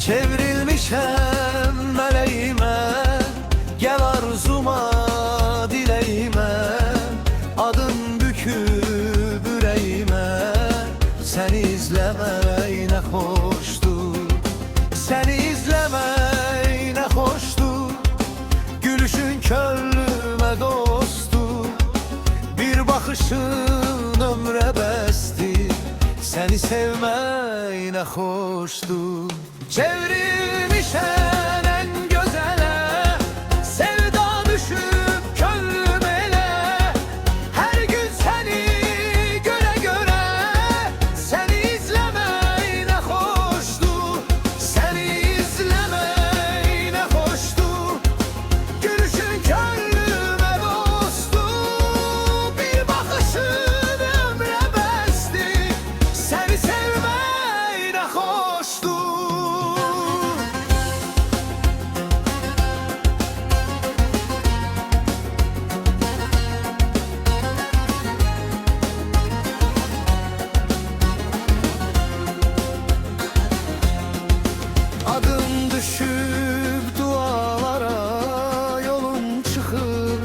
Çevrilmişem meleğime, gel arzuma dileğime. Adın büküp yüreğime, seni izlemeyi ne hoştur. Seni izlemeyi ne hoştur. Gülüşün könlüme dostur. Bir bakışın ömre bestir. Seni sevmeyi ne hoştur. Çevrilmişen en gözele, sevda düşüp könlüm ele. Her gün seni göre göre, seni izlemeyi ne hoştur. Seni izlemeyi ne hoştur. Gülüşün könlüme dostur. Bir bakışın ömre bestir. Seni sevmeyi ne hoştur. Adım düşüp dualara, yolum çıkıp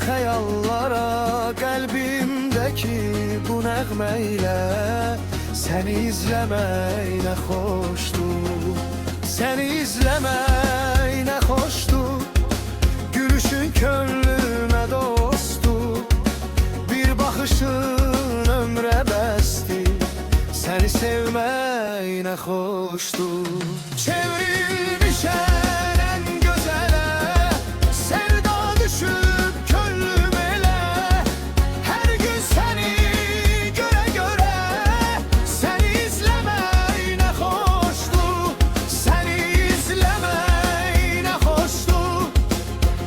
hayallara. Kalbimdeki bu nəğmeyle seni izlemeyi ne hoştur. Seni izlemeyi ne hoştur. Gülüşün könlüme dostur. Bir bakışın ömre bestir. Seni sevmeyi ne hoştur. Çevrilmişen en gözele, sevda düşüp könlüm ele. Her gün seni göre göre, seni izlemeyi ne hoştur. Seni izlemeyi ne hoştur.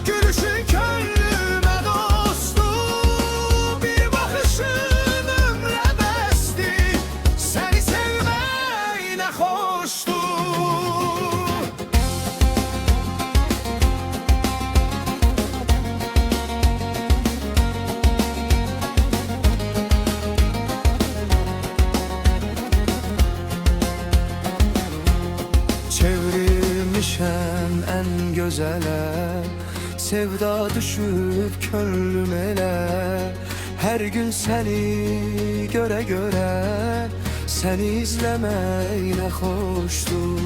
Gülüşün könlüme dostur. Bir bakışın ömre bestir. Seni sevmeyi ne hoştur. Çevrilmişem en gözele, sevda düşüp könlüm ele. Her gün seni göre göre, seni izlemeyi ne hoştur.